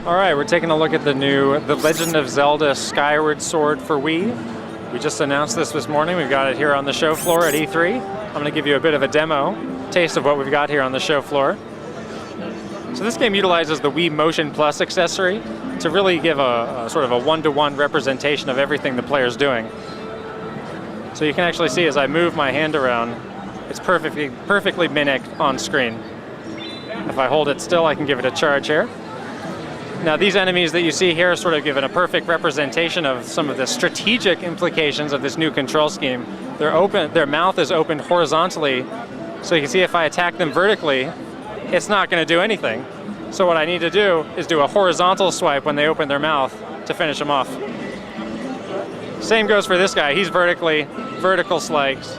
All right, we're taking a look at the new The Legend of Zelda Skyward Sword for Wii. We just announced this morning. We've got it here on the show floor at E3. I'm going to give you a bit of a demo, taste of what we've got here on the show floor. So this game utilizes the Wii Motion Plus accessory to really give a sort of a one-to-one representation of everything the player's doing. So you can actually see as I move my hand around, it's perfectly mimicked on screen. If I hold it still, I can give it a charge here. Now these enemies that you see here are sort of given a perfect representation of some of the strategic implications of this new control scheme. Their mouth is opened horizontally, so you can see if I attack them vertically, it's not going to do anything. So what I need to do is do a horizontal swipe when they open their mouth to finish them off. Same goes for this guy, he's vertical sliced.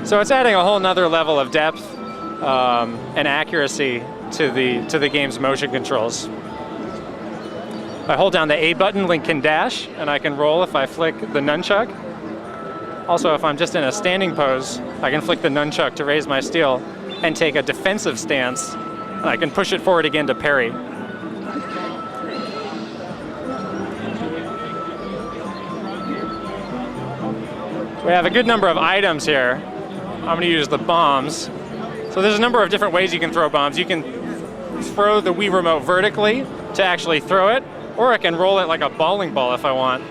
So it's adding a whole nother level of depth and accuracy to the game's motion controls. If I hold down the A button, Link can dash, and I can roll if I flick the nunchuck. Also, if I'm just in a standing pose, I can flick the nunchuck to raise my steel and take a defensive stance, and I can push it forward again to parry. We have a good number of items here. I'm going to use the bombs. So there's a number of different ways you can throw bombs. You can throw the Wii Remote vertically to actually throw it, or I can roll it like a bowling ball if I want.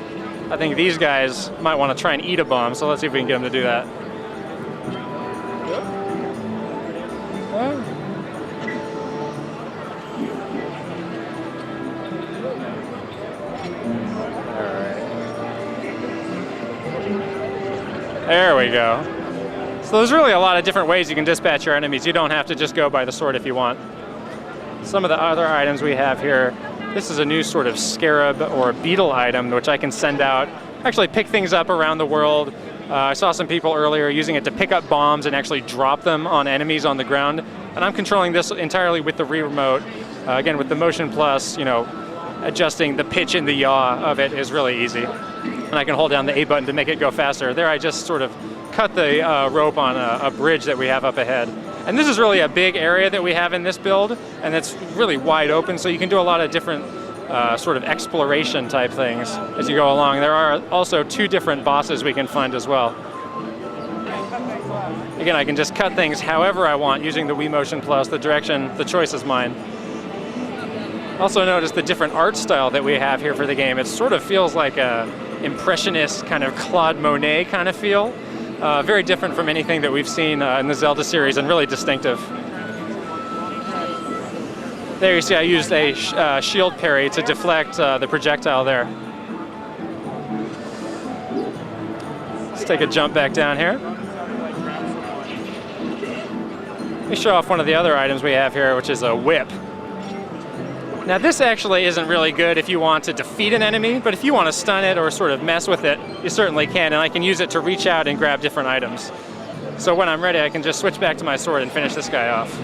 I think these guys might want to try and eat a bomb, so let's see if we can get them to do that. There we go. So there's really a lot of different ways you can dispatch your enemies. You don't have to just go by the sword if you want. Some of the other items we have here, this is a new sort of scarab or beetle item which I can send out, actually pick things up around the world. I saw some people earlier using it to pick up bombs and actually drop them on enemies on the ground. And I'm controlling this entirely with the Wii Remote. Again, with the Motion Plus, you know, adjusting the pitch and the yaw of it is really easy. And I can hold down the A button to make it go faster. There I just sort of cut the rope on a bridge that we have up ahead. And this is really a big area that we have in this build, and it's really wide open, so you can do a lot of different sort of exploration type things as you go along. There are also 2 different bosses we can find as well. Again, I can just cut things however I want using the Wii Motion Plus. The choice is mine. Also notice the different art style that we have here for the game. It sort of feels like a impressionist kind of Claude Monet kind of feel. Very different from anything that we've seen in the Zelda series, and really distinctive. There you see I used a shield parry to deflect the projectile there. Let's take a jump back down here. Let me show off one of the other items we have here, which is a whip. Now this actually isn't really good if you want to defeat an enemy, but if you want to stun it or sort of mess with it, you certainly can, and I can use it to reach out and grab different items. So when I'm ready, I can just switch back to my sword and finish this guy off.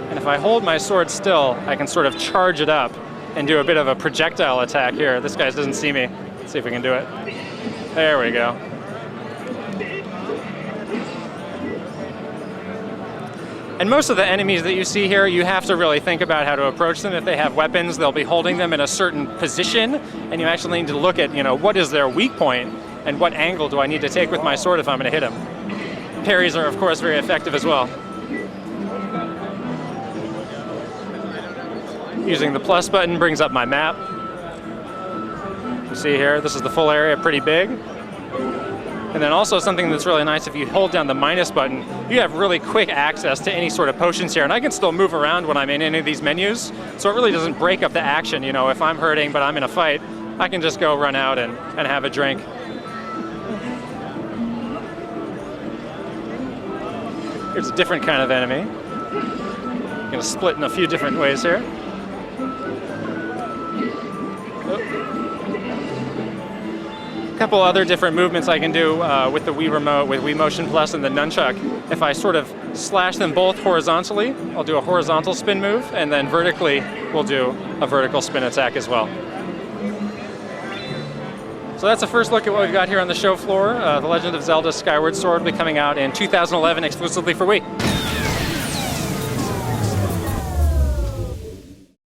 And if I hold my sword still, I can sort of charge it up and do a bit of a projectile attack here. This guy doesn't see me. Let's see if we can do it. There we go. And most of the enemies that you see here, you have to really think about how to approach them. If they have weapons, they'll be holding them in a certain position, and you actually need to look at, you know, what is their weak point, and what angle do I need to take with my sword if I'm going to hit them. Parries are, of course, very effective as well. Using the plus button brings up my map. You see here, this is the full area, pretty big. And then also something that's really nice, if you hold down the minus button, you have really quick access to any sort of potions here. And I can still move around when I'm in any of these menus, so it really doesn't break up the action. You know, if I'm hurting but I'm in a fight, I can just go run out and have a drink. Here's a different kind of enemy. I'm gonna split in a few different ways here. A couple other different movements I can do with the Wii Remote, with Wii Motion Plus and the nunchuck. If I sort of slash them both horizontally, I'll do a horizontal spin move, and then vertically, we'll do a vertical spin attack as well. So that's a first look at what we've got here on the show floor. The Legend of Zelda Skyward Sword will be coming out in 2011 exclusively for Wii.